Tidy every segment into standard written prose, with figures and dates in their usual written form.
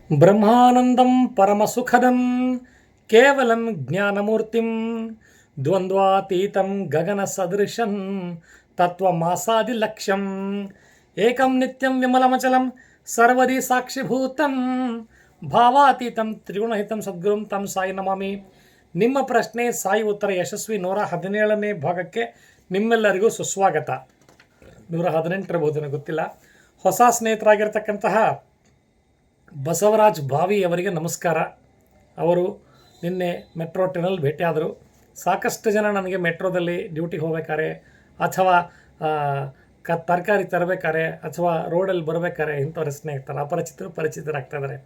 ಬ್ರಹ್ಮಾನಂದಂ ಪರಮಸುಖದಂ ಕೇವಲಂ ಜ್ಞಾನಮೂರ್ತಿಂ ದ್ವಂದ್ವಾತೀತಂ ಗಗನ ಸದೃಶಂ ತತ್ವಮಾಸಾದಿಲಕ್ಷ್ಯಂ ಏಕಂ ನಿತ್ಯಂ ವಿಮಲಮಚಲಂ ಸರ್ವದಿ ಸಾಕ್ಷಿಭೂತಂ ಭಾವಾತೀತಂ ತ್ರಿಗುಣಹಿತಂ ಸದ್ಗುರುಂ ತಂ ಸಾಯಿ ನಮಾಮಿ. ನಿಮ್ಮ ಪ್ರಶ್ನೆ ಸಾಯಿ ಉತ್ತರ ಯಶಸ್ವಿ 117ನೇ ಭಾಗಕ್ಕೆ ನಿಮ್ಮೆಲ್ಲರಿಗೂ ಸುಸ್ವಾಗತ. 118 ಇರಬಹುದೇನೋ ಗೊತ್ತಿಲ್ಲ. ಹೊಸ ಸ್ನೇಹಿತರಾಗಿರ್ತಕ್ಕಂತಹ ಬಸವರಾಜ್ ಭಾವಿ ಅವರಿಗೆ ನಮಸ್ಕಾರ. ಅವರು ನಿನ್ನೆ ಮೆಟ್ರೋ ಟ್ರೈನಲ್ಲಿ ಭೇಟಿಯಾದರು. ಸಾಕಷ್ಟು ಜನ ನನಗೆ ಮೆಟ್ರೋದಲ್ಲಿ ಡ್ಯೂಟಿಗೆ ಹೋಗ್ಬೇಕಾರೆ ಅಥವಾ ತರಕಾರಿ ತರಬೇಕಾರೆ ಅಥವಾ ರೋಡಲ್ಲಿ ಬರಬೇಕಾರೆ ಇಂಥವ್ರ ಸ್ನೇಹಿತರು ಪರಿಚಿತರಾಗ್ತಾಯಿದ್ದಾರೆ.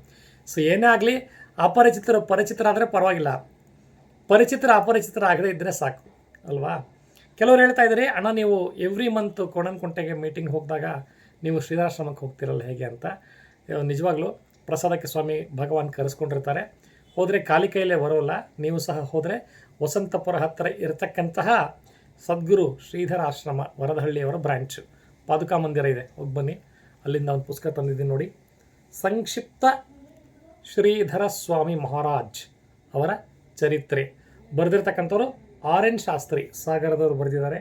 ಸೊ ಏನೇ ಆಗಲಿ ಪರಿಚಿತರಾದರೆ ಪರವಾಗಿಲ್ಲ, ಅಪರಿಚಿತರಾಗದೇ ಇದ್ದರೆ ಸಾಕು ಅಲ್ವಾ. ಕೆಲವರು ಹೇಳ್ತಾ ಇದ್ದಾರೆ, ಅಣ್ಣ ನೀವು ಎವ್ರಿ ಮಂತ್ ಕೋಣನಕುಂಟೆಗೆ ಮೀಟಿಂಗ್ ಹೋಗಿದಾಗ ನೀವು ಶ್ರೀಧರಾಶ್ರಮಕ್ಕೆ ಹೋಗ್ತಿರಲ್ಲ ಹೇಗೆ ಅಂತ. ನಿಜವಾಗ್ಲೂ ಪ್ರಸಾದಕ್ಕೆ ಸ್ವಾಮಿ ಭಗವಾನ್ ಕರೆಸ್ಕೊಂಡಿರ್ತಾರೆ. ಹೋದರೆ ಖಾಲಿ ಕೈಯಲ್ಲೇ ಬರೋಲ್ಲ. ನೀವು ಸಹ ಹೋದರೆ ವಸಂತಪುರ ಹತ್ತಿರ ಇರತಕ್ಕಂತಹ ಸದ್ಗುರು ಶ್ರೀಧರ ಆಶ್ರಮ ವರದಹಳ್ಳಿಯವರ ಬ್ರ್ಯಾಂಚ್ ಪಾದುಕಾ ಮಂದಿರ ಇದೆ, ಹೋಗಿ ಬನ್ನಿ. ಅಲ್ಲಿಂದ ಒಂದು ಪುಸ್ತಕ ತಂದಿದ್ದೀನಿ ನೋಡಿ, ಸಂಕ್ಷಿಪ್ತ ಶ್ರೀಧರ ಸ್ವಾಮಿ ಮಹಾರಾಜ್ ಅವರ ಚರಿತ್ರೆ. ಬರೆದಿರ್ತಕ್ಕಂಥವ್ರು RN ಶಾಸ್ತ್ರಿ ಸಾಗರದವರು ಬರೆದಿದ್ದಾರೆ.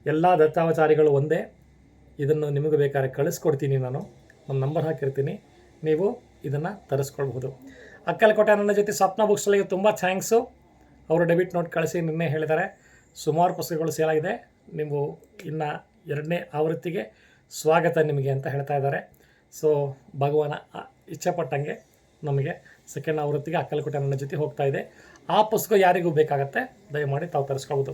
ಎಲ್ಲ ದತ್ತಾವಚಾರಿಗಳು ಒಂದೇ. ಇದನ್ನು ನಿಮಗೆ ಬೇಕಾದ್ರೆ ಕಳಿಸ್ಕೊಡ್ತೀನಿ, ನಾನು ಒಂದು ನಂಬರ್ ಹಾಕಿರ್ತೀನಿ, ನೀವು ಇದನ್ನು ತರಿಸ್ಕೊಳ್ಬಹುದು. ಅಕ್ಕಲಕೋಟೆ ನನ್ನ ಜೊತೆ ಸ್ವಪ್ನ ಬುಕ್ ಸ್ಟಾಲಿಗೆ ತುಂಬ ಥ್ಯಾಂಕ್ಸು. ಅವರು ಡೆಬಿಟ್ ನೋಟ್ ಕಳಿಸಿ ನಿನ್ನೆ ಹೇಳಿದ್ದಾರೆ. ಸುಮಾರು ಪುಸ್ತಕಗಳು ಸೇಲಾಗಿದೆ, ನೀವು ಇನ್ನು 2ನೇ ಆವೃತ್ತಿಗೆ ಸ್ವಾಗತ ನಿಮಗೆ ಅಂತ ಹೇಳ್ತಾ ಇದ್ದಾರೆ. ಸೊ ಭಗವಾನ ಇಚ್ಛೆಪಟ್ಟಂಗೆ ನಮಗೆ 2nd ಆವೃತ್ತಿಗೆ ಅಕ್ಕಲಕೋಟೆ ನನ್ನ ಜೊತೆ ಹೋಗ್ತಾ ಇದೆ. ಆ ಪುಸ್ತಕ ಯಾರಿಗೂ ಬೇಕಾಗತ್ತೆ, ದಯಮಾಡಿ ತಾವು ತರಿಸ್ಕೊಳ್ಬೋದು.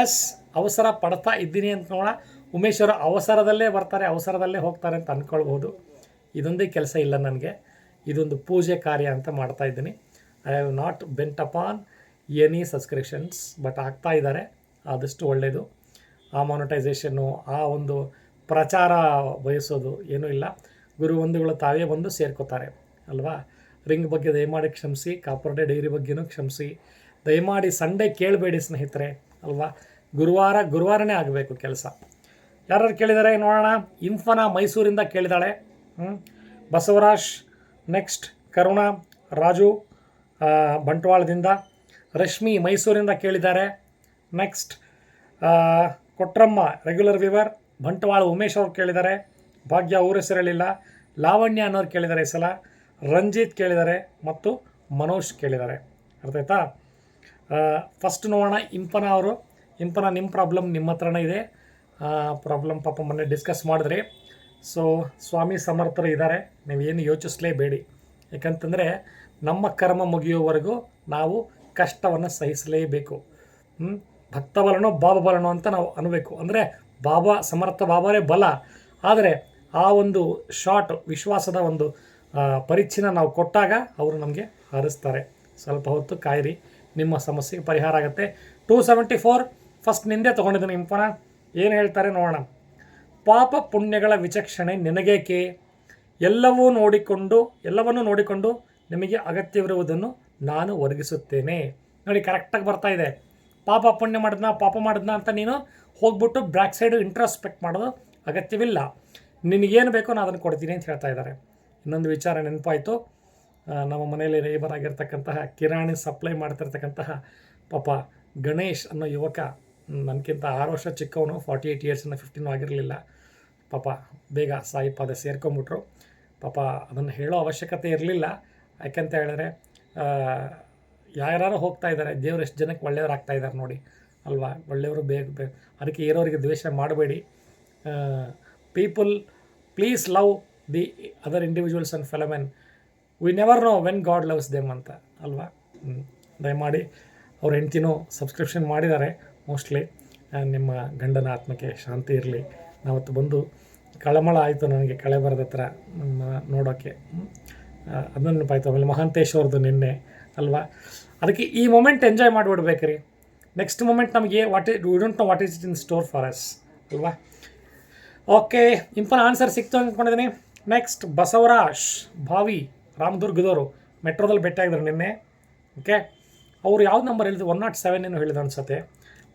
ಎಸ್, ಅವಸರ ಪಡ್ತಾ ಇದ್ದೀನಿ ಅಂತ ನೋಡೋಣ. ಉಮೇಶ್ ಅವರು ಅವಸರದಲ್ಲೇ ಬರ್ತಾರೆ, ಅವಸರದಲ್ಲೇ ಹೋಗ್ತಾರೆ ಅಂತ ಅಂದ್ಕೊಳ್ಬೋದು. ಇದೊಂದೇ ಕೆಲಸ ಇಲ್ಲ ನನಗೆ, ಇದೊಂದು ಪೂಜೆ ಕಾರ್ಯ ಅಂತ ಮಾಡ್ತಾ ಇದ್ದೀನಿ. I have not bent upon any subscriptions, but ಆಗ್ತಾ ಇದ್ದಾರೆ, ಆದಷ್ಟು ಒಳ್ಳೆಯದು. ಆ ಮಾನಿಟೈಸೇಷನ್ನು, ಆ ಒಂದು ಪ್ರಚಾರ ಬಯಸೋದು ಏನೂ ಇಲ್ಲ. ಗುರುವಂದುಗಳು ತಾವೇ ಬಂದು ಸೇರ್ಕೋತಾರೆ ಅಲ್ವಾ. ರಿಂಗ್ ಬಗ್ಗೆ ದಯಮಾಡಿ ಕ್ಷಮಿಸಿ, ಕಾಪರ್ ಡೇ ಡೈರಿ ಬಗ್ಗೆನೂ ಕ್ಷಮಿಸಿ. ದಯಮಾಡಿ ಸಂಡೇ ಕೇಳಬೇಡಿ ಸ್ನೇಹಿತರೆ ಅಲ್ವಾ. ಗುರುವಾರನೇ ಆಗಬೇಕು ಕೆಲಸ. ಯಾರು ಕೇಳಿದ್ದಾರೆ ನೋಡೋಣ. ಇಂಫನಾ ಮೈಸೂರಿಂದ ಕೇಳಿದಾಳೆ. ಬಸವರಾಜ್, ನೆಕ್ಸ್ಟ್ ಕರುಣಾ, ರಾಜು ಬಂಟ್ವಾಳದಿಂದ, ರಶ್ಮಿ ಮೈಸೂರಿಂದ ಕೇಳಿದ್ದಾರೆ. Next Kotramma regular viewer Bantwal Umesh ಅವ್ರು ಕೇಳಿದ್ದಾರೆ. ಭಾಗ್ಯ ಅವ್ರ ಹೆಸರಲ್ಲಿಲ್ಲ. ಲಾವಣ್ಯ ಅನ್ನೋರು ಕೇಳಿದ್ದಾರೆ ಈ ಸಲ. ರಂಜಿತ್ ಕೇಳಿದ್ದಾರೆ ಮತ್ತು ಮನೋಜ್ ಕೇಳಿದ್ದಾರೆ. ಅರ್ಥ ಆಯ್ತಾ. ಫಸ್ಟ್ ನೋಡೋಣ ಇಂಪನ ಅವರು. ಇಂಪನ, ನಿಮ್ಮ ಪ್ರಾಬ್ಲಮ್ ನಿಮ್ಮ ಹತ್ರನೇ ಇದೆ. ಪ್ರಾಬ್ಲಮ್ ಪಾಪ ಮೊನ್ನೆ ಡಿಸ್ಕಸ್ ಮಾಡಿದ್ರಿ. ಸೊ ಸ್ವಾಮಿ ಸಮರ್ಥರು ಇದ್ದಾರೆ, ನೀವೇನು ಯೋಚಿಸಲೇಬೇಡಿ. ಯಾಕಂತಂದರೆ ನಮ್ಮ ಕರ್ಮ ಮುಗಿಯುವವರೆಗೂ ನಾವು ಕಷ್ಟವನ್ನು ಸಹಿಸಲೇಬೇಕು. ಭಕ್ತಬಲನೋ ಬಾಬಬಲನೋ ಅಂತ ನಾವು ಅನ್ನಬೇಕು. ಅಂದರೆ ಸಮರ್ಥ ಬಾಬಾರೇ ಬಲ. ಆದರೆ ಆ ಒಂದು ಶಾರ್ಟ್ ವಿಶ್ವಾಸದ ಒಂದು ಪರಿಚ್ಛಿನ್ನ ನಾವು ಕೊಟ್ಟಾಗ ಅವರು ನಮಗೆ ಹಾರಿಸ್ತಾರೆ. ಸ್ವಲ್ಪ ಹೊತ್ತು ಕಾಯಿರಿ, ನಿಮ್ಮ ಸಮಸ್ಯೆಗೆ ಪರಿಹಾರ ಆಗುತ್ತೆ. 274 ಫಸ್ಟ್ ನಿಂದೆ ತೊಗೊಂಡಿದ್ದೀನಿ ಇಂಪನ. ಏನು ಹೇಳ್ತಾರೆ ನೋಡೋಣ. ಪಾಪ ಪುಣ್ಯಗಳ ವಿಚಕ್ಷಣೆ ನಿನಗೇಕೆ, ಎಲ್ಲವನ್ನೂ ನೋಡಿಕೊಂಡು ನಿಮಗೆ ಅಗತ್ಯವಿರುವುದನ್ನು ನಾನು ಒದಗಿಸುತ್ತೇನೆ. ನೋಡಿ, ಕರೆಕ್ಟಾಗಿ ಬರ್ತಾ ಇದೆ. ಪಾಪ ಮಾಡಿದ್ನಾ ಅಂತ ನೀನು ಹೋಗ್ಬಿಟ್ಟು ಬ್ಯಾಕ್ ಸೈಡು ಇಂಟ್ರಾಸ್ಪೆಕ್ಟ್ ಮಾಡೋದು ಅಗತ್ಯವಿಲ್ಲ. ನಿನಗೇನು ಬೇಕೋ ನಾನು ಅದನ್ನು ಕೊಡ್ತೀನಿ ಅಂತ ಹೇಳ್ತಾ ಇದ್ದಾರೆ. ಇನ್ನೊಂದು ವಿಚಾರ ನೆನಪಾಯಿತು. ನಮ್ಮ ಮನೆಯಲ್ಲಿ ನೇಬರ್ ಆಗಿರ್ತಕ್ಕಂತಹ ಕಿರಾಣಿ ಸಪ್ಲೈ ಮಾಡ್ತಿರ್ತಕ್ಕಂತಹ ಪಾಪ ಗಣೇಶ್ ಅನ್ನೋ ಯುವಕ, ನನಗಿಂತ 6 ವರ್ಷ ಚಿಕ್ಕವನು, 48 ಇಯರ್ಸಿಂದ 15 ಆಗಿರಲಿಲ್ಲ. ಪಾಪ ಬೇಗ ಸಾಯಿ ಪಾದ ಸೇರ್ಕೊಂಬಿಟ್ರು. ಪಾಪ ಅದನ್ನು ಹೇಳೋ ಅವಶ್ಯಕತೆ ಇರಲಿಲ್ಲ. ಯಾಕಂತ ಹೇಳಿದ್ರೆ ಯಾರು ಹೋಗ್ತಾ ಇದ್ದಾರೆ, ದೇವರು ಎಷ್ಟು ಜನಕ್ಕೆ ಒಳ್ಳೆಯವ್ರು ಆಗ್ತಾ ಇದ್ದಾರೆ ನೋಡಿ ಅಲ್ವಾ. ಒಳ್ಳೆಯವರು ಬೇಗ ಅದಕ್ಕೆ ಇರೋರಿಗೆ ದ್ವೇಷ ಮಾಡಬೇಡಿ. People please love the other individuals and fellowmen. We never know when God loves them ಅಂತ ಅಲ್ವಾ. ದಯಮಾಡಿ ಅವ್ರ ಹೆಂಡ್ತಿನೂ ಸಬ್ಸ್ಕ್ರಿಪ್ಷನ್ ಮಾಡಿದ್ದಾರೆ ಮೋಸ್ಟ್ಲಿ. ನಿಮ್ಮ ಗಂಡನ ಆತ್ಮಕ್ಕೆ ಶಾಂತಿ ಇರಲಿ. ನಾವತ್ತು ಬಂದು ಕಳಮಳ ಆಯಿತು ನನಗೆ, ಕಳೆ ಬರದ ಹತ್ರ ನೋಡೋಕ್ಕೆ. ಅದನ್ನು ನೆನಪಾಯಿತು. ಆಮೇಲೆ ಮಹಾಂತೇಶ್ ಅವ್ರದ್ದು ನಿನ್ನೆ ಅಲ್ವಾ. ಅದಕ್ಕೆ ಈ ಮೊಮೆಂಟ್ ಎಂಜಾಯ್ ಮಾಡಿಬಿಡ್ಬೇಕ್ರಿ. ನೆಕ್ಸ್ಟ್ ಮೊಮೆಂಟ್ ನಮಗೆ we don't know what is it in store for us ಅಲ್ವಾ. ಓಕೆ, ಇಂಪನ ಆನ್ಸರ್ ಸಿಕ್ತು ಅಂದ್ಕೊಂಡಿದ್ದೀನಿ. ನೆಕ್ಸ್ಟ್ ಬಸವರಾಜ್ ಭಾವಿ ರಾಮದುರ್ಗದವರು ಮೆಟ್ರೋದಲ್ಲಿ ಭೇಟಿಯಾಗಿದ್ರು ನಿನ್ನೆ. ಓಕೆ, ಅವರು ಯಾವ್ದು ನಂಬರ್ ಹೇಳಿದ್ರು, 107 ಏನೋ ಹೇಳಿದ್ರು ಅನ್ಸುತ್ತೆ.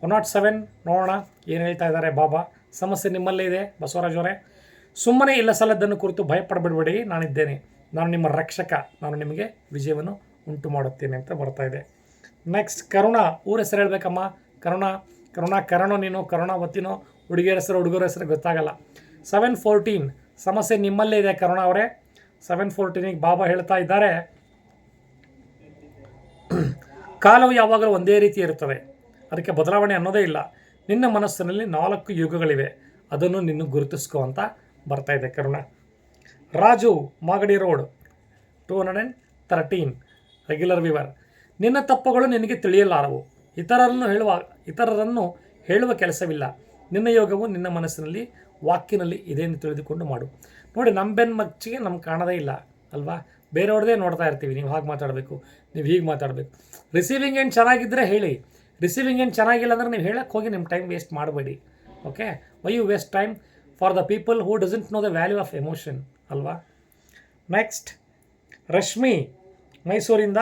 107 ನೋಡೋಣ ಏನು ಹೇಳ್ತಾ ಇದ್ದಾರೆ ಬಾಬಾ. ಸಮಸ್ಯೆ ನಿಮ್ಮಲ್ಲೇ ಇದೆ ಬಸವರಾಜ್ ಅವರೇ. ಸುಮ್ಮನೆ ಇಲ್ಲ ಸಲ್ಲದ್ದನ್ನು ಕುರಿತು ಭಯಪಡಬೇಡಬೇಡಿ, ನಾನಿದ್ದೇನೆ. ನಾನು ನಿಮ್ಮ ರಕ್ಷಕ, ನಾನು ನಿಮಗೆ ವಿಜಯವನ್ನು ಉಂಟು ಮಾಡುತ್ತೇನೆ ಅಂತ ಬರ್ತಾ ಇದೆ. ನೆಕ್ಸ್ಟ್ ಕರುಣ, ಊರ ಹೆಸರು ಹೇಳ್ಬೇಕಮ್ಮ. ಕರುಣ ನೀನು ಕರುಣಾವತಿನೋ, ಹುಡುಗಿಯರ ಹೆಸರು ಹುಡುಗರ ಹೆಸರು ಗೊತ್ತಾಗಲ್ಲ. 714 ಸಮಸ್ಯೆ ನಿಮ್ಮಲ್ಲೇ ಇದೆ ಕರುಣ ಅವರೇ. 714ಗೆ ಬಾಬಾ ಹೇಳ್ತಾ ಇದ್ದಾರೆ, ಕಾಲವು ಯಾವಾಗಲೂ ಒಂದೇ ರೀತಿ ಇರುತ್ತದೆ, ಅದಕ್ಕೆ ಬದಲಾವಣೆ ಅನ್ನೋದೇ ಇಲ್ಲ. ನಿನ್ನ ಮನಸ್ಸಿನಲ್ಲಿ 4 ಯುಗಗಳಿವೆ, ಅದನ್ನು ನಿನ್ನ ಗುರುತಿಸ್ಕೋ ಅಂತ ಬರ್ತಾ ಇದೆ ಕರುಣ. Raju, Magadi road, 213 regular ವಿವರ್. ನಿನ್ನ ತಪ್ಪುಗಳು ನಿನಗೆ ತಿಳಿಯಲಾರವು, ಇತರರನ್ನು ಹೇಳುವ ಕೆಲಸವಿಲ್ಲ. ನಿನ್ನ ಯೋಗವು ನಿನ್ನ ಮನಸ್ಸಿನಲ್ಲಿ ವಾಕ್ಯನಲ್ಲಿ ಇದೆ ಎಂದು ತಿಳಿದುಕೊಂಡು ಮಾಡು. ನೋಡಿ, ನಮ್ಮ ಬೆನ್ಮಚ್ಚಿಗೆ ನಮ್ಗೆ ಕಾಣೋದೇ ಇಲ್ಲ ಅಲ್ವಾ? ಬೇರೆಯವ್ರದ್ದೇ ನೋಡ್ತಾ ಇರ್ತೀವಿ. ನೀವು ಹಾಗೆ ಮಾತಾಡಬೇಕು, ನೀವು ಹೀಗೆ ಮಾತಾಡಬೇಕು. ರಿಸೀವಿಂಗ್ ಏನು ಚೆನ್ನಾಗಿದ್ದರೆ ಹೇಳಿ, ರಿಸೀವಿಂಗ್ ಏನು ಚೆನ್ನಾಗಿಲ್ಲ ಅಂದರೆ ನೀವು ಹೇಳಕ್ಕೆ ಹೋಗಿ ನಿಮ್ಮ ಟೈಮ್ ವೇಸ್ಟ್ ಮಾಡಬೇಡಿ. Okay, why you waste time for the people who doesn't know the value of emotion ಅಲ್ವಾ? ನೆಕ್ಸ್ಟ್ ರಶ್ಮಿ, ಮೈಸೂರಿಂದ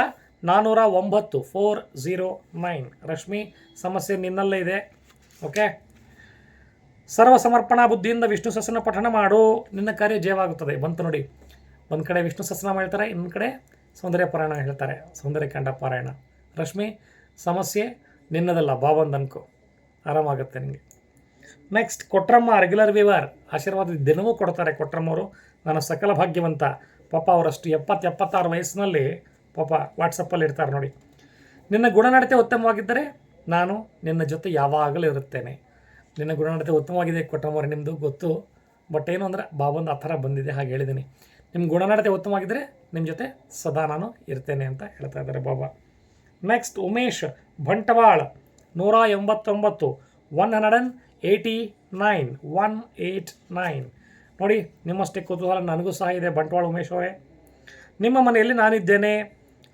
409 409. ರಶ್ಮಿ, ಸಮಸ್ಯೆ ನಿನ್ನಲ್ಲೇ ಇದೆ. ಓಕೆ, ಸರ್ವ ಸಮರ್ಪಣಾ ಬುದ್ಧಿಯಿಂದ ವಿಷ್ಣು ಸಹಸ್ರನಾಮ ಪಠಣ ಮಾಡು, ನಿನ್ನ ಕಾರ್ಯ ಜಯವಾಗುತ್ತದೆ. ಬಂತು ನೋಡಿ, ಒಂದು ಕಡೆ ವಿಷ್ಣು ಸಹಸ್ರನಾಮ ಹೇಳ್ತಾರೆ, ಇನ್ನೊಂದು ಕಡೆ ಸೌಂದರ್ಯ ಪಾರಾಯಣ ಹೇಳ್ತಾರೆ, ಸೌಂದರ್ಯಕಾಂಡ ಪಾರಾಯಣ. ರಶ್ಮಿ, ಸಮಸ್ಯೆ ನಿನ್ನದಲ್ಲ, ಬಾಬಂದು ಅನ್ಕೋ, ಆರಾಮಾಗುತ್ತೆ ನಿಮಗೆ. ನೆಕ್ಸ್ಟ್ ಕೊಟ್ರಮ್ಮ, ರೆಗ್ಯುಲರ್ ವಿವರ್, ಆಶೀರ್ವಾದ ದಿನವೂ ಕೊಡ್ತಾರೆ ಕೊಟ್ರಮ್ಮವರು. ನಾನು ಸಕಲ ಭಾಗ್ಯವಂತ. ಪಾಪ ಅವರಷ್ಟು 76 ವಯಸ್ಸಿನಲ್ಲಿ ಪಾಪ ವಾಟ್ಸಪ್ಪಲ್ಲಿ ಇರ್ತಾರೆ ನೋಡಿ. ನಿನ್ನ ಗುಣನಡತೆ ಉತ್ತಮವಾಗಿದ್ದರೆ ನಾನು ನಿನ್ನ ಜೊತೆ ಯಾವಾಗಲೂ ಇರುತ್ತೇನೆ. ನಿನ್ನ ಗುಣನಡತೆ ಉತ್ತಮವಾಗಿದೆ ಕೊಟ್ರಮ್ಮವ್ರೆ, ನಿಮ್ಮದು ಗೊತ್ತು. ಬಟ್ ಏನು ಅಂದರೆ ಬಾಬಂದು ಆ ಥರ ಬಂದಿದೆ, ಹಾಗೆ ಹೇಳಿದ್ದೀನಿ. ನಿಮ್ಮ ಗುಣನಡತೆ ಉತ್ತಮವಾಗಿದ್ದರೆ ನಿಮ್ಮ ಜೊತೆ ಸದಾ ನಾನು ಇರ್ತೇನೆ ಅಂತ ಹೇಳ್ತಾ ಇದ್ದಾರೆ ಬಾಬಾ. ನೆಕ್ಸ್ಟ್ ಉಮೇಶ್, ಬಂಟ್ವಾಳ, 189 189. ನೋಡಿ, ನಿಮ್ಮಷ್ಟೇ ಕುತೂಹಲ ನನಗೂ ಸಹ ಇದೆ ಬಂಟ್ವಾಳ ಉಮೇಶ್ ಅವರೇ. ನಿಮ್ಮ ಮನೆಯಲ್ಲಿ ನಾನಿದ್ದೇನೆ,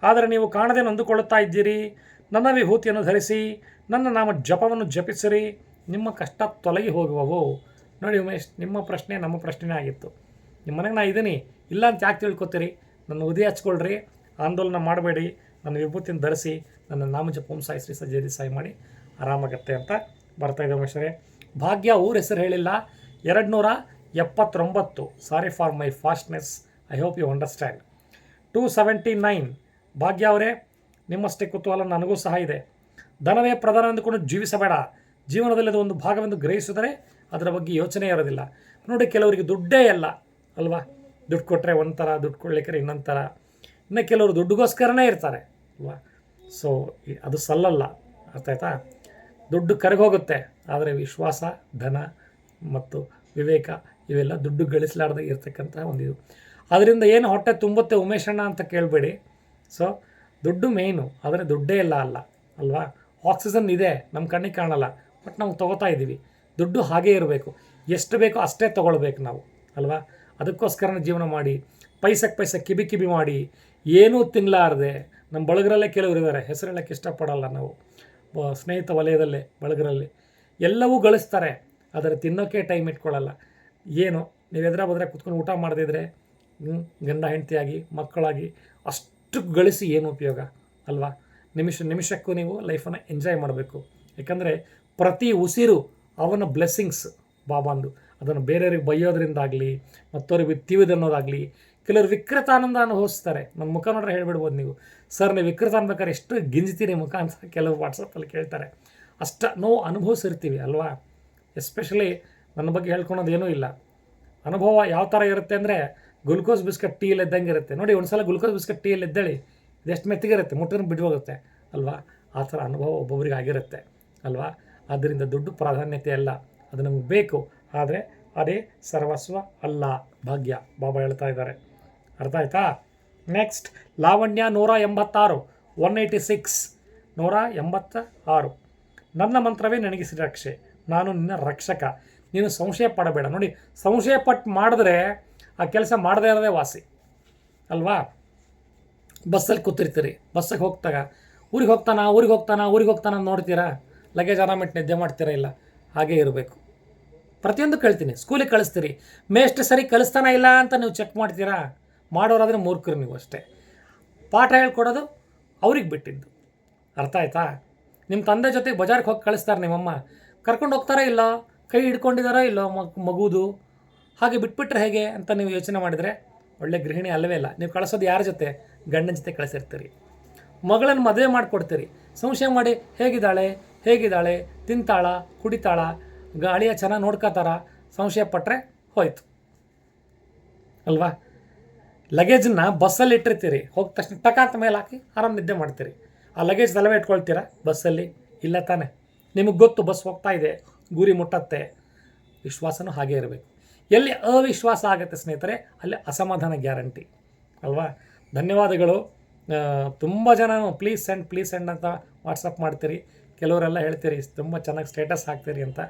ಆದರೆ ನೀವು ಕಾಣದೆ ನೊಂದುಕೊಳ್ಳುತ್ತಾ ಇದ್ದೀರಿ. ನನ್ನ ವಿಭೂತಿಯನ್ನು ಧರಿಸಿ ನನ್ನ ನಾಮ ಜಪವನ್ನು ಜಪಿಸಿರಿ, ನಿಮ್ಮ ಕಷ್ಟ ತೊಲಗಿ ಹೋಗುವವು. ನೋಡಿ ಉಮೇಶ್, ನಿಮ್ಮ ಪ್ರಶ್ನೆ ನಮ್ಮ ಪ್ರಶ್ನೆನೇ ಆಗಿತ್ತು. ನಿಮ್ಮ ಮನೆಗೆ ನಾ ಇದ್ದೀನಿ ಇಲ್ಲ ಅಂತ ಯಾಕೆ ತಿಳ್ಕೊತೀರಿ? ನನ್ನ ಉದಯ ಹಚ್ಕೊಳ್ರಿ, ಆಂದೋಲನ ಮಾಡಬೇಡಿ, ನನ್ನ ವಿಭೂತಿಯನ್ನು ಧರಿಸಿ ನನ್ನ ನಾಮ ಜಪ ಓಂ ಸಾಯಿ ಶ್ರೀ ಸಜ್ಜೇರಿ ಸಾಯಿ ಮಾಡಿ ಆರಾಮಾಗತ್ತೆ ಅಂತ ಬರ್ತಾಯಿದೆ ಉಮೇಶ್ವರೇ. ಭಾಗ್ಯ, ಊರ ಹೆಸರು ಹೇಳಿಲ್ಲ, 279. Sorry for my fastness, I hope you understand. 279 Bhagya ಅವರೇ, ನಿಮ್ಮಷ್ಟೇ ಕುತೂಹಲ ನನಗೂ ಸಹ ಇದೆ. ಧನವೇ ಪ್ರಧಾನ ಅಂದುಕೊಂಡು ಜೀವಿಸಬೇಡ, ಜೀವನದಲ್ಲಿ ಅದು ಒಂದು ಭಾಗವೆಂದು ಗ್ರಹಿಸಿದರೆ ಅದರ ಬಗ್ಗೆ ಯೋಚನೆ ಇರೋದಿಲ್ಲ. ನೋಡಿ, ಕೆಲವರಿಗೆ ದುಡ್ಡೇ ಎಲ್ಲ ಅಲ್ವಾ? ದುಡ್ಡು ಕೊಟ್ಟರೆ ಒಂಥರ, ದುಡ್ಡು ಕೊಡ್ಲಿಕ್ಕೆ ಇನ್ನೊಂದು ಥರ. ಇನ್ನು ಕೆಲವರು ದುಡ್ಡುಗೋಸ್ಕರನೇ ಇರ್ತಾರೆ ಅಲ್ವಾ? ಸೊ ಅದು ಸಲ್ಲಲ್ಲ, ಅರ್ಥ ಆಯ್ತಾ? ದುಡ್ಡು ಕರಗೋಗುತ್ತೆ, ಆದರೆ ವಿಶ್ವಾಸ, ಧನ ಮತ್ತು ವಿವೇಕ ಇವೆಲ್ಲ ದುಡ್ಡು ಗಳಿಸಲಾರ್ದೆ ಇರ್ತಕ್ಕಂಥ ಒಂದಿದು. ಅದರಿಂದ ಏನು ಹೊಟ್ಟೆ ತುಂಬುತ್ತೆ ಉಮೇಶಣ್ಣ ಅಂತ ಕೇಳಬೇಡಿ. ಸೊ ದುಡ್ಡು ಮೇಯ್ನು, ಆದರೆ ದುಡ್ಡೇ ಎಲ್ಲ ಅಲ್ಲ ಅಲ್ವಾ? ಆಕ್ಸಿಜನ್ ಇದೆ, ನಮ್ಮ ಕಣ್ಣಿಗೆ ಕಾಣಲ್ಲ, ಬಟ್ ನಾವು ತೊಗೋತಾ ಇದ್ದೀವಿ. ದುಡ್ಡು ಹಾಗೇ ಇರಬೇಕು, ಎಷ್ಟು ಬೇಕೋ ಅಷ್ಟೇ ತೊಗೊಳ್ಬೇಕು ನಾವು ಅಲ್ವಾ? ಅದಕ್ಕೋಸ್ಕರನೇ ಜೀವನ ಮಾಡಿ, ಪೈಸೆ ಕಿಬಿ ಮಾಡಿ, ಏನೂ ತಿನ್ನಲಾರದೆ ನಮ್ಮ ಬಳಗರಲ್ಲೇ ಕೆಲವರು ಇದ್ದಾರೆ, ಹೆಸರು ಹೇಳೋಕ್ಕೆ ಇಷ್ಟಪಡಲ್ಲ ನಾವು. ಸ್ನೇಹಿತ ವಲಯದಲ್ಲೇ ಬಳಗರಲ್ಲಿ ಎಲ್ಲವೂ ಗಳಿಸ್ತಾರೆ, ಆದರೆ ತಿನ್ನೋಕ್ಕೆ ಟೈಮ್ ಇಟ್ಕೊಳ್ಳಲ್ಲ. ಏನು ನೀವು ಎದುರ ಬದ್ರೆ ಕುತ್ಕೊಂಡು ಊಟ ಮಾಡದಿದ್ರೆ ಗಂಡ ಹೆಂಡತಿಯಾಗಿ ಮಕ್ಕಳಾಗಿ ಅಷ್ಟು ಗಳಿಸಿ ಏನು ಉಪಯೋಗ ಅಲ್ವಾ? ನಿಮಿಷಕ್ಕೂ ನೀವು ಲೈಫನ್ನು ಎಂಜಾಯ್ ಮಾಡಬೇಕು. ಯಾಕಂದರೆ ಪ್ರತಿ ಉಸಿರು ಅವನ ಬ್ಲೆಸ್ಸಿಂಗ್ಸ್ ಬಾಬಾಂದು. ಅದನ್ನು ಬೇರೆಯವ್ರಿಗೆ ಬೈಯೋದ್ರಿಂದಾಗಲಿ ಮತ್ತವ್ರಿಗೆ ತಿವಿದನ್ನೋದಾಗಲಿ. ಕೆಲವರು ವಿಕೃತ ಆನಂದ ಅನುಭವಿಸ್ತಾರೆ. ನನ್ನ ಮುಖ ನೋಡ್ರೆ ಹೇಳ್ಬಿಡ್ಬೋದು ನೀವು, ಸರ್ ನೀವು ವಿಕೃತ ಅನ್ಬೇಕಾದ್ರೆ ಎಷ್ಟು ಗಿಂಜ್ತೀರಿ ಮುಖ ಅಂತ ಕೆಲವು ವಾಟ್ಸಪ್ಪಲ್ಲಿ ಕೇಳ್ತಾರೆ. ಅಷ್ಟು ನೋವು ಅನುಭವಿಸಿರ್ತೀವಿ ಅಲ್ವಾ? ಎಸ್ಪೆಷಲಿ ನನ್ನ ಬಗ್ಗೆ ಹೇಳ್ಕೊಳೋದು ಏನೂ ಇಲ್ಲ. ಅನುಭವ ಯಾವ ಥರ ಇರುತ್ತೆ ಅಂದರೆ ಗ್ಲುಕೋಸ್ ಬಿಸ್ಕೆಟ್ ಟೀಯಲ್ಲಿ ಇದ್ದಂಗೆ ಇರುತ್ತೆ. ನೋಡಿ, ಒಂದು ಸಲ ಗ್ಲುಕೋಸ್ ಬಿಸ್ಕೆಟ್ ಟೀಯಲ್ಲಿ ಎದ್ದೇಳಿ ಇದೆಷ್ಟು ಮೆತ್ತಗಿರುತ್ತೆ, ಮುಟ್ಟನ್ನು ಬಿಡುವಾಗುತ್ತೆ ಅಲ್ವಾ? ಆ ಥರ ಅನುಭವ ಒಬ್ಬೊಬ್ಬರಿಗೆ ಆಗಿರುತ್ತೆ ಅಲ್ವಾ? ಆದ್ದರಿಂದ ದುಡ್ಡು ಪ್ರಾಧಾನ್ಯತೆ ಅಲ್ಲ, ಅದು ನಮಗೆ ಬೇಕು, ಆದರೆ ಅದೇ ಸರ್ವಸ್ವ ಅಲ್ಲ. ಭಾಗ್ಯ ಬಾಬಾ ಹೇಳ್ತಾ ಇದ್ದಾರೆ, ಅರ್ಥ ಆಯ್ತಾ? ನೆಕ್ಸ್ಟ್ ಲಾವಣ್ಯ, 186 186 186. ನನ್ನ ಮಂತ್ರವೇ ನನಗೆ ರಕ್ಷೆ, ನಾನು ನಿನ್ನ ರಕ್ಷಕ, ನೀನು ಸಂಶಯ ಪಡಬೇಡ. ನೋಡಿ, ಸಂಶಯ ಪಟ್ಟು ಮಾಡಿದ್ರೆ ಆ ಕೆಲಸ ಮಾಡದೇ ಇರೋದೇ ವಾಸಿ ಅಲ್ವಾ? ಬಸ್ಸಲ್ಲಿ ಕೂತಿರ್ತೀರಿ, ಬಸ್ಸಿಗೆ ಹೋಗ್ತಾಗ ಊರಿಗೆ ಹೋಗ್ತಾನ ನೋಡ್ತೀರಾ, ಲಗೇಜ್ ಆರಾಮಿಟ್ಟು ನಿದ್ದೆ ಮಾಡ್ತೀರಾ? ಇಲ್ಲ, ಹಾಗೇ ಇರಬೇಕು. ಪ್ರತಿಯೊಂದು ಕೇಳ್ತೀನಿ. ಸ್ಕೂಲಿಗೆ ಕಳಿಸ್ತೀರಿ, ಮೇಷ್ಟ್ರು ಸರಿ ಕಲಿಸ್ತಾನ ಇಲ್ಲ ಅಂತ ನೀವು ಚೆಕ್ ಮಾಡ್ತೀರಾ? ಮಾಡೋರಾದರೆ ಮೂರ್ಖರು ನೀವು ಅಷ್ಟೇ. ಪಾಠ ಹೇಳ್ಕೊಡೋದು ಅವ್ರಿಗೆ ಬಿಟ್ಟಿದ್ದು, ಅರ್ಥ ಆಯ್ತಾ? ನಿಮ್ಮ ತಂದೆ ಜೊತೆಗೆ ಬಜಾರ್ಗೆ ಹೋಗಿ ಕಳಿಸ್ತಾರೆ, ನಿಮ್ಮಮ್ಮ ಕರ್ಕೊಂಡು ಹೋಗ್ತಾರಾ ಇಲ್ಲ, ಕೈ ಹಿಡ್ಕೊಂಡಿದ್ದಾರೋ ಇಲ್ಲೋ ಮಗುದು, ಹಾಗೆ ಬಿಟ್ಬಿಟ್ರೆ ಹೇಗೆ ಅಂತ ನೀವು ಯೋಚನೆ ಮಾಡಿದರೆ ಒಳ್ಳೆ ಗೃಹಿಣಿ ಅಲ್ಲವೇ ಇಲ್ಲ. ನೀವು ಕಳಿಸೋದು ಯಾರ ಜೊತೆ? ಗಂಡನ ಜೊತೆ ಕಳಿಸಿರ್ತೀರಿ. ಮಗಳನ್ನು ಮದುವೆ ಮಾಡಿಕೊಡ್ತೀರಿ. ಸಂಶಯ ಮಾಡಿ ಹೇಗಿದ್ದಾಳೆ, ತಿಂತಾಳ, ಕುಡಿತಾಳ, ಗಾಳಿಯ ಚೆನ್ನಾಗಿ ನೋಡ್ಕೋತಾರ, ಸಂಶಯ ಪಟ್ಟರೆ ಹೋಯ್ತು ಅಲ್ವಾ? ಲಗೇಜನ್ನ ಬಸ್ಸಲ್ಲಿ ಇಟ್ಟಿರ್ತೀರಿ, ಹೋಗಿದ ತಕ್ಷಣ ಟಕಾಂತ ಮೇಲೆ ಹಾಕಿ ಆರಾಮ್ ನಿದ್ದೆ ಮಾಡ್ತೀರಿ. ಆ ಲಗೇಜ್ ತಲೆವೇ ಇಟ್ಕೊಳ್ತೀರಾ ಬಸ್ಸಲ್ಲಿ? ಇಲ್ಲ ತಾನೆ. ನಿಮಗೆ ಗೊತ್ತು ಬಸ್ ಹೋಗ್ತಾ ಇದೆ, ಗುರಿ ಮುಟ್ಟತ್ತೆ. ವಿಶ್ವಾಸನೂ ಹಾಗೇ ಇರಬೇಕು. ಎಲ್ಲಿ ಅವಿಶ್ವಾಸ ಆಗುತ್ತೆ ಸ್ನೇಹಿತರೆ, ಅಲ್ಲಿ ಅಸಮಾಧಾನ ಗ್ಯಾರಂಟಿ ಅಲ್ವಾ? ಧನ್ಯವಾದಗಳು. ತುಂಬ ಜನ ಪ್ಲೀಸ್ ಸೆಂಡ್ ಅಂತ ವಾಟ್ಸಪ್ ಮಾಡ್ತೀರಿ. ಕೆಲವರೆಲ್ಲ ಹೇಳ್ತೀರಿ ತುಂಬ ಚೆನ್ನಾಗಿ ಸ್ಟೇಟಸ್ ಹಾಕ್ತೀರಿ ಅಂತ.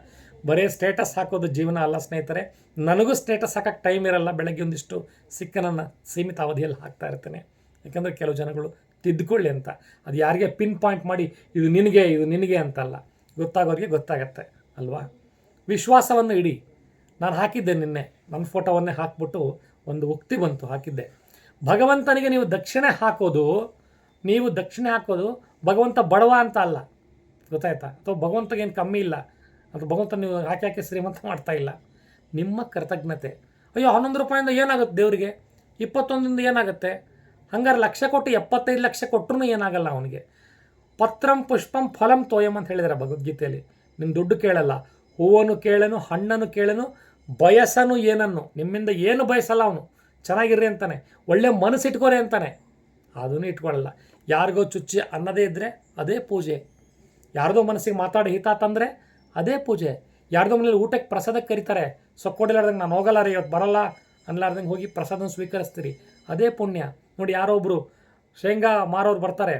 ಬರೀ ಸ್ಟೇಟಸ್ ಹಾಕೋದು ಜೀವನ ಅಲ್ಲ ಸ್ನೇಹಿತರೆ. ನನಗೂ ಸ್ಟೇಟಸ್ ಹಾಕೋಕ್ಕೆ ಟೈಮ್ ಇರಲ್ಲ. ಬೆಳಗ್ಗೆ ಒಂದಿಷ್ಟು ಸಿಕ್ಕನನ್ನು ಸೀಮಿತ ಅವಧಿಯಲ್ಲಿ ಹಾಕ್ತಾ ಇರ್ತೇನೆ. ಯಾಕಂದರೆ ಕೆಲವು ಜನಗಳು ತಿದ್ದುಕೊಳ್ಳಿ ಅಂತ. ಅದು ಯಾರಿಗೆ ಪಿನ್ ಪಾಯಿಂಟ್ ಮಾಡಿ ಇದು ನಿನಗೆ ಅಂತಲ್ಲ, ಗೊತ್ತಾಗೋರಿಗೆ ಗೊತ್ತಾಗತ್ತೆ ಅಲ್ವಾ? ವಿಶ್ವಾಸವನ್ನು ಇಡಿ. ನಾನು ಹಾಕಿದ್ದೆ ನಿನ್ನೆ ನನ್ನ ಫೋಟೋವನ್ನೇ ಹಾಕ್ಬಿಟ್ಟು ಒಂದು ಉಕ್ತಿ ಬಂತು, ಹಾಕಿದ್ದೆ. ಭಗವಂತನಿಗೆ ನೀವು ದಕ್ಷಿಣೆ ಹಾಕೋದು ಭಗವಂತ ಬಡವ ಅಂತ ಅಲ್ಲ, ಗೊತ್ತಾಯ್ತಾ? ಅಥವಾ ಭಗವಂತಗೇನು ಕಮ್ಮಿ ಇಲ್ಲ, ಅಥವಾ ಭಗವಂತ ನೀವು ಹಾಕಿ ಶ್ರೀಮಂತ ಮಾಡ್ತಾ ಇಲ್ಲ. ನಿಮ್ಮ ಕೃತಜ್ಞತೆ. ಅಯ್ಯೋ 11 ರೂಪಾಯಿಂದ ಏನಾಗುತ್ತೆ ದೇವರಿಗೆ? 21ರಿಂದ ಏನಾಗುತ್ತೆ? ಹಂಗಾರೆ ಲಕ್ಷ ಕೊಟ್ಟು 75 ಲಕ್ಷ ಕೊಟ್ಟರು ಏನಾಗಲ್ಲ ಅವನಿಗೆ. ಪತ್ರಂ ಪುಷ್ಪಂ ಫಲಂ ತೋಯಂ ಅಂತ ಹೇಳಿದ್ದಾರೆ ಭಗವದ್ಗೀತೆಯಲ್ಲಿ. ನಿಮ್ಮ ದುಡ್ಡು ಕೇಳಲ್ಲ, ಹೂವನ್ನು ಕೇಳನು, ಹಣ್ಣನ್ನು ಕೇಳನು, ಬಯಸನು ಏನನ್ನು. ನಿಮ್ಮಿಂದ ಏನು ಬಯಸಲ್ಲ ಅವನು. ಚೆನ್ನಾಗಿರ್ರಿ ಅಂತಾನೆ, ಒಳ್ಳೆ ಮನಸ್ಸು ಇಟ್ಕೋರಿ ಅಂತಾನೆ. ಅದನ್ನು ಇಟ್ಕೊಳ್ಳಲ್ಲ. ಯಾರಿಗೋ ಚುಚ್ಚಿ ಅನ್ನದೇ ಇದ್ದರೆ ಅದೇ ಪೂಜೆ. ಯಾರ್ದೋ ಮನಸ್ಸಿಗೆ ಮಾತಾಡಿ ಹಿತ ತಂದರೆ ಅದೇ ಪೂಜೆ. ಯಾರ್ದೋ ಮನೇಲಿ ಊಟಕ್ಕೆ ಪ್ರಸಾದಕ್ಕೆ ಕರೀತಾರೆ, ಸೊಕ್ಕೊಡಿಲಾರ್ದಂಗೆ ನಾನು ಹೋಗಲ್ಲ ರೀ ಇವತ್ತು ಬರಲ್ಲ ಅನ್ಲಾರ್ದಂಗೆ ಹೋಗಿ ಪ್ರಸಾದನ ಸ್ವೀಕರಿಸ್ತೀರಿ, ಅದೇ ಪುಣ್ಯ. ನೋಡಿ, ಯಾರೋ ಒಬ್ಬರು ಶೇಂಗಾ ಮಾರೋರು ಬರ್ತಾರೆ,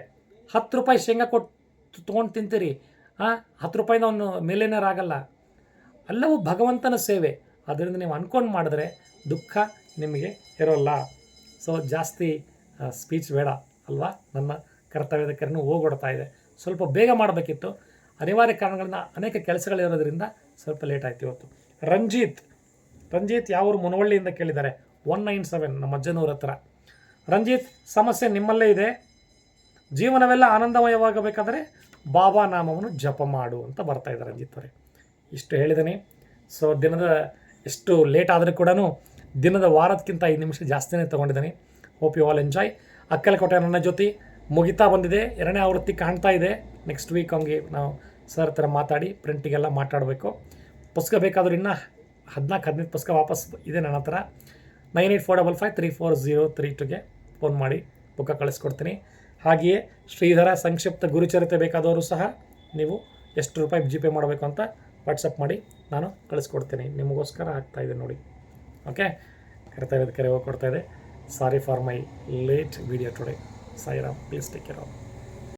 10 ರೂಪಾಯಿ ಶೇಂಗಾ ಕೊಟ್ಟು ತೊಗೊಂಡು ತಿಂತೀರಿ. 10 ರೂಪಾಯಿಂದ ಅವನು ಮೇಲೇನಾರು ಆಗಲ್ಲ. ಎಲ್ಲವೂ ಭಗವಂತನ ಸೇವೆ. ಅದರಿಂದ ನೀವು ಅಂದ್ಕೊಂಡು ಮಾಡಿದ್ರೆ ದುಃಖ ನಿಮಗೆ ಇರೋಲ್ಲ. ಸೊ ಜಾಸ್ತಿ ಸ್ಪೀಚ್ ಬೇಡ ಅಲ್ವಾ? ನನ್ನ ಕರ್ತವ್ಯದ ಕರೆನೂ ಹೋಗೊಡ್ತಾ ಇದೆ. ಸ್ವಲ್ಪ ಬೇಗ ಮಾಡಬೇಕಿತ್ತು, ಅನಿವಾರ್ಯ ಕಾರಣಗಳಿಂದ ಅನೇಕ ಕೆಲಸಗಳಿರೋದ್ರಿಂದ ಸ್ವಲ್ಪ ಲೇಟ್ ಆಯ್ತು ಇವತ್ತು. ರಂಜಿತ್ ಯಾವರು? ಮುನವಳ್ಳಿಯಿಂದ ಕೇಳಿದ್ದಾರೆ. 197 ನಮ್ಮ ಅಜ್ಜನೂರ ಹತ್ರ. ರಂಜಿತ್, ಸಮಸ್ಯೆ ನಿಮ್ಮಲ್ಲೇ ಇದೆ. ಜೀವನವೆಲ್ಲ ಆನಂದಮಯವಾಗಬೇಕಾದರೆ ಬಾಬಾ ನಾಮವನ್ನು ಜಪ ಮಾಡು ಅಂತ ಬರ್ತಾ ಇದ್ದಾರೆ ರಂಜಿತ್ ಅವರೇ. ಇಷ್ಟು ಹೇಳಿದ್ದೀನಿ. ಸೊ ದಿನದ ಎಷ್ಟು ಲೇಟ್ ಆದರೂ ಕೂಡ ದಿನದ ವಾರದಕ್ಕಿಂತ 5 ನಿಮಿಷ ಜಾಸ್ತಿನೇ ತೊಗೊಂಡಿದ್ದೀನಿ. Hope you all enjoy. Akkalkot ನನ್ನ ಜೊತೆ ಮುಗಿತಾ ಬಂದಿದೆ. 2ನೇ ಆವೃತ್ತಿ ಕಾಣ್ತಾ ಇದೆ. ನೆಕ್ಸ್ಟ್ ವೀಕ್ ಹಂಗೆ ನಾವು ಸರ್ ಥರ ಮಾತಾಡಿ ಪ್ರಿಂಟಿಗೆಲ್ಲ ಮಾತಾಡಬೇಕು. ಪುಸ್ತಕ ಬೇಕಾದರೂ ಇನ್ನೂ 14-15 ಪುಸ್ತಕ ವಾಪಸ್ ಇದೆ ನನ್ನ ಹತ್ರ. 9845534032ಗೆ ಫೋನ್ ಮಾಡಿ ಬುಕ್ಕ ಕಳಿಸ್ಕೊಡ್ತೀನಿ. ಹಾಗೆಯೇ ಶ್ರೀಧರ ಸಂಕ್ಷಿಪ್ತ ಗುರುಚರಿತೆ ಬೇಕಾದವರು ಸಹ ನೀವು ಎಷ್ಟು ರೂಪಾಯಿ ಜಿ ಪೇ ಮಾಡಬೇಕು ಅಂತ ವಾಟ್ಸಪ್ ಮಾಡಿ ನಾನು ಕಳಿಸ್ಕೊಡ್ತೀನಿ. ನಿಮಗೋಸ್ಕರ ಆಗ್ತಾಯಿದೆ ನೋಡಿ. ಓಕೆ, ಕರ್ತವ್ಯದ ಕರೆ ಹೋಗಿ ಕೊಡ್ತಾಯಿದೆ. ಸಾರಿ for my late video today. Sairam, please take care of.